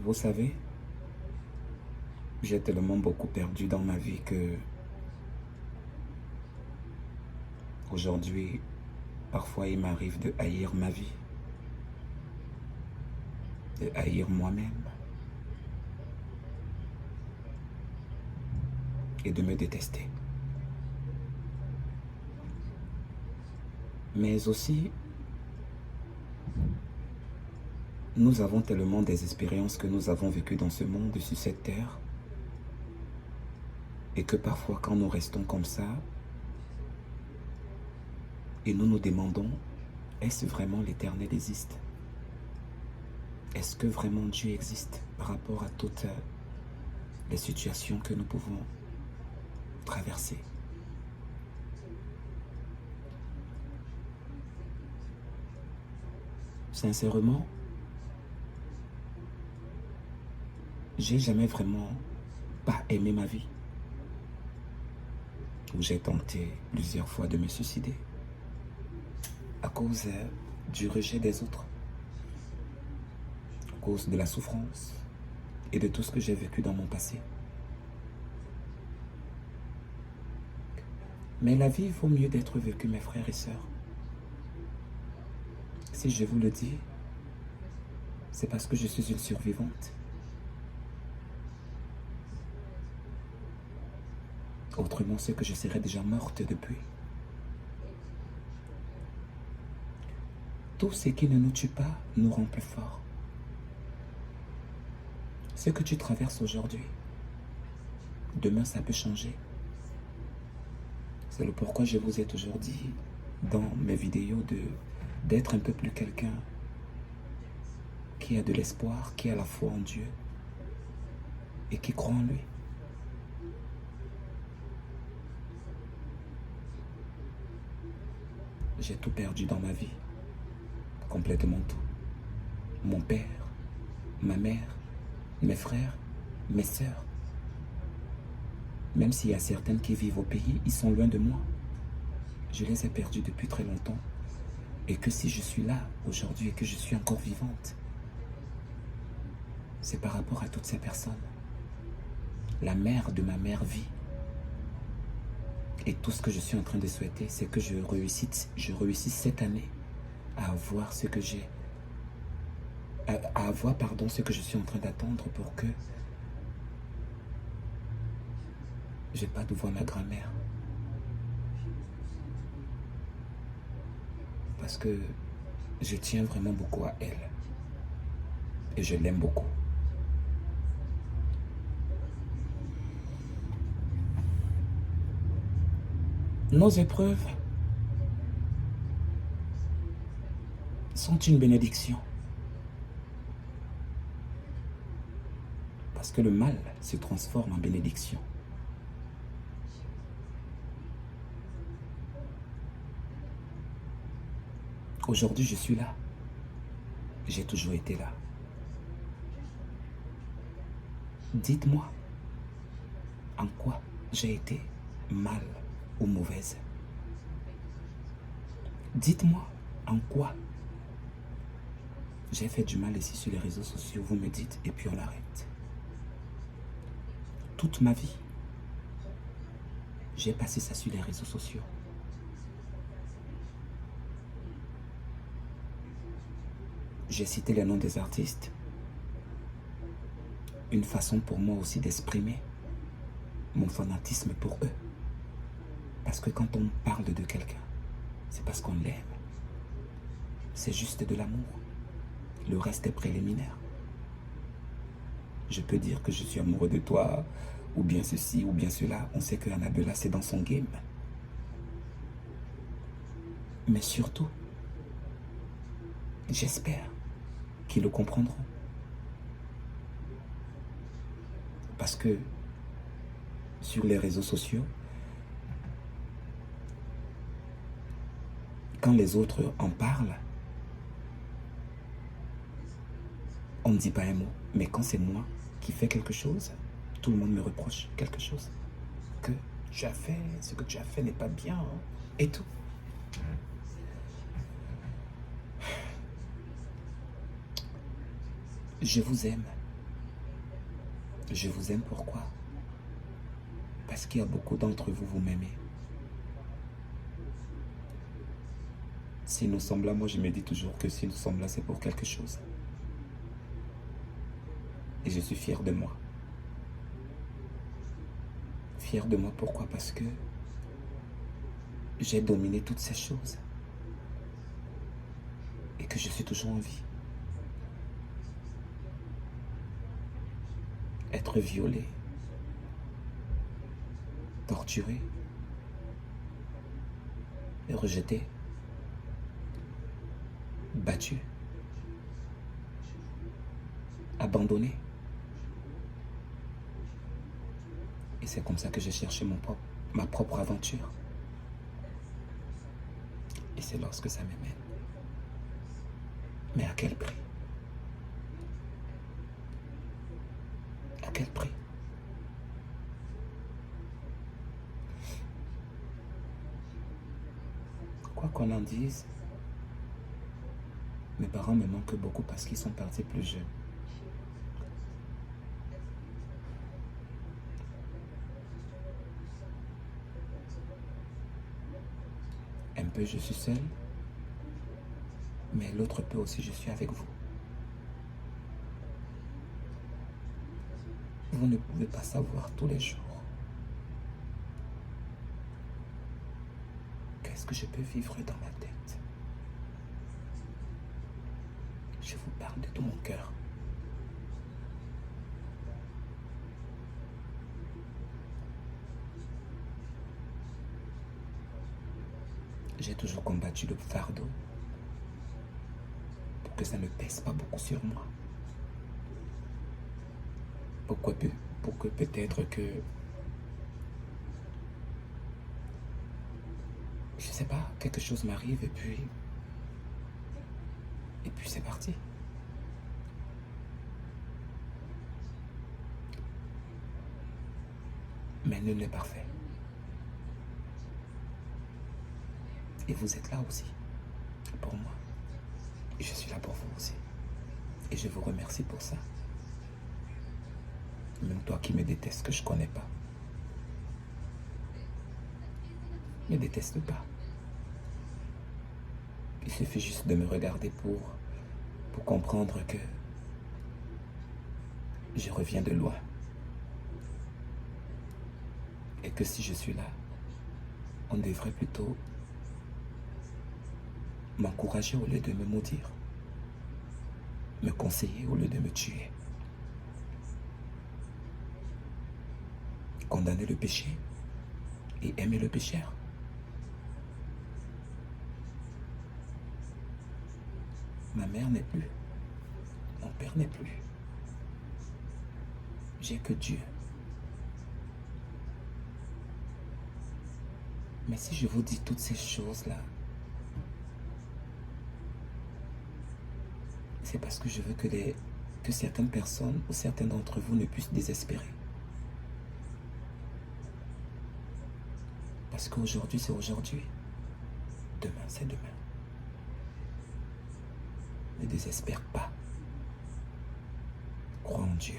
Vous savez, j'ai tellement beaucoup perdu dans ma vie que aujourd'hui, parfois il m'arrive de haïr ma vie, de haïr moi-même et de me détester. Mais aussi, nous avons tellement des expériences que nous avons vécues dans ce monde, sur cette terre, et que parfois quand nous restons comme ça, et nous nous demandons, est-ce vraiment l'Éternel existe? Est-ce que vraiment Dieu existe par rapport à toutes les situations que nous pouvons traverser? Sincèrement, j'ai jamais vraiment pas aimé ma vie. Où j'ai tenté plusieurs fois de me suicider à cause du rejet des autres, à cause de la souffrance et de tout ce que j'ai vécu dans mon passé. Mais la vie vaut mieux d'être vécue, mes frères et sœurs. Si je vous le dis, c'est parce que je suis une survivante. Autrement, c'est que je serais déjà morte depuis. Tout ce qui ne nous tue pas nous rend plus forts. Ce que tu traverses aujourd'hui, demain ça peut changer. C'est le pourquoi je vous ai toujours dit dans mes vidéos d'être un peu plus quelqu'un qui a de l'espoir, qui a la foi en Dieu et qui croit en lui. J'ai tout perdu dans ma vie, complètement tout. Mon père, ma mère, mes frères, mes sœurs. Même s'il y a certaines qui vivent au pays, ils sont loin de moi. Je les ai perdus depuis très longtemps. Et que si je suis là aujourd'hui et que je suis encore vivante, c'est par rapport à toutes ces personnes. La mère de ma mère vit. Et tout ce que je suis en train de souhaiter, c'est que je réussisse cette année à avoir ce que j'ai, à avoir, pardon, ce que je suis en train d'attendre pour que j'ai pas de voir ma grand-mère. Parce que je tiens vraiment beaucoup à elle. Et je l'aime beaucoup. Nos épreuves sont une bénédiction. Parce que le mal se transforme en bénédiction. Aujourd'hui, je suis là. J'ai toujours été là. Dites-moi en quoi j'ai été mal ou mauvaise. Dites-moi en quoi j'ai fait du mal ici sur les réseaux sociaux. Vous me dites et puis on arrête. Toute ma vie, j'ai passé ça sur les réseaux sociaux. J'ai cité les noms des artistes. Une façon pour moi aussi d'exprimer mon fanatisme pour eux. Parce que quand on parle de quelqu'un, c'est parce qu'on l'aime. C'est juste de l'amour. Le reste est préliminaire. Je peux dire que je suis amoureux de toi, ou bien ceci, ou bien cela. On sait que Annabella, c'est dans son game. Mais surtout, j'espère qu'ils le comprendront. Parce que sur les réseaux sociaux, quand les autres en parlent, on ne dit pas un mot. Mais quand c'est moi qui fais quelque chose, tout le monde me reproche quelque chose. Que tu as fait, ce que tu as fait n'est pas bien, hein, et tout. Je vous aime. Je vous aime pourquoi? Parce qu'il y a beaucoup d'entre vous, vous m'aimez. Si nous sommes là, moi je me dis toujours que si nous sommes là, c'est pour quelque chose. Et je suis fier de moi. Fier de moi pourquoi? Parce que j'ai dominé toutes ces choses. Et que je suis toujours en vie. Être violé, torturé, rejeté, battu, abandonné. Et c'est comme ça que j'ai cherché ma propre aventure. Et c'est lorsque ça m'amène. Mais à quel prix? À quel prix? Quoi qu'on en dise, mes parents me manquent beaucoup parce qu'ils sont partis plus jeunes. Un peu je suis seul, mais l'autre peu aussi je suis avec vous. Vous ne pouvez pas savoir tous les jours qu'est-ce que je peux vivre dans ma tête. Je vous parle de tout mon cœur. J'ai toujours combattu le fardeau pour que ça ne pèse pas beaucoup sur moi. Pour que peut-être que, je sais pas, quelque chose m'arrive et puis c'est parti. Mais nul n'est parfait. Et vous êtes là aussi, pour moi. Et je suis là pour vous aussi. Et je vous remercie pour ça. Même toi qui me détestes, que je ne connais pas. Ne déteste pas. Il suffit juste de me regarder pour comprendre que je reviens de loin. Et que si je suis là, on devrait plutôt m'encourager au lieu de me maudire, me conseiller au lieu de me tuer, condamner le péché et aimer le pécheur. Ma mère n'est plus, mon père n'est plus. J'ai que Dieu. Mais si je vous dis toutes ces choses-là, c'est parce que je veux que certaines personnes ou certains d'entre vous ne puissent désespérer. Parce qu'aujourd'hui, c'est aujourd'hui. Demain, c'est demain. Ne désespère pas. Crois en Dieu.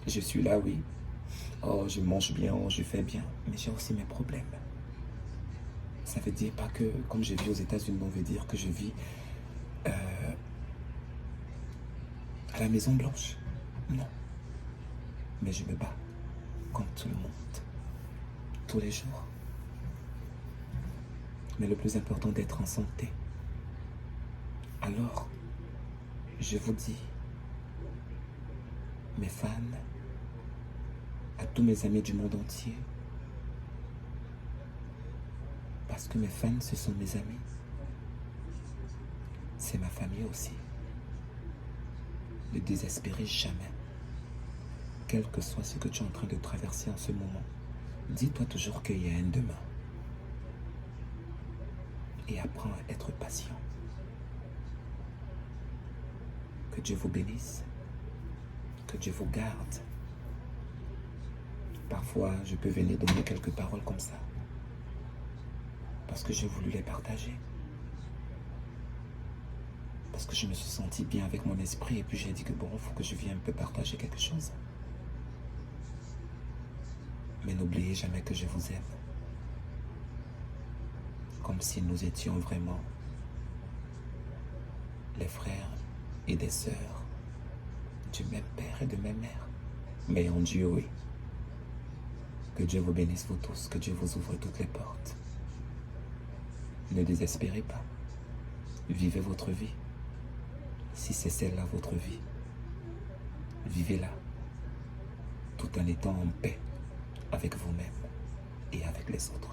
Je suis là, oui. Oh, je mange bien, oh, je fais bien. Mais j'ai aussi mes problèmes. Ça veut dire pas que, comme je vis aux États-Unis, on veut dire que je vis à la Maison Blanche. Non. Mais je me bats comme tout le monde. Tous les jours. Mais le plus important, d'être en santé. Alors, je vous dis, mes fans, à tous mes amis du monde entier, parce que mes fans, ce sont mes amis. C'est ma famille aussi. Ne désespérez jamais. Quel que soit ce que tu es en train de traverser en ce moment, dis-toi toujours qu'il y a un demain. Et apprends à être patient. Que Dieu vous bénisse. Que Dieu vous garde. Parfois, je peux venir donner quelques paroles comme ça. Parce que j'ai voulu les partager. Parce que je me suis senti bien avec mon esprit et puis j'ai dit que bon, il faut que je vienne un peu partager quelque chose. Mais n'oubliez jamais que je vous aime. Comme si nous étions vraiment les frères et des sœurs du même père et de même mère. Mais en Dieu, oui. Que Dieu vous bénisse vous tous, que Dieu vous ouvre toutes les portes. Ne désespérez pas. Vivez votre vie. Si c'est celle-là votre vie, vivez-la tout en étant en paix avec vous-même et avec les autres.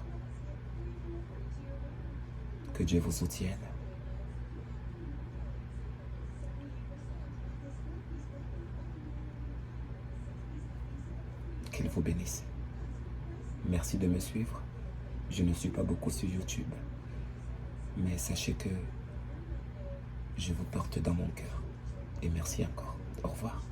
Que Dieu vous soutienne. Qu'il vous bénisse. Merci de me suivre. Je ne suis pas beaucoup sur YouTube. Mais sachez que je vous porte dans mon cœur. Et merci encore. Au revoir.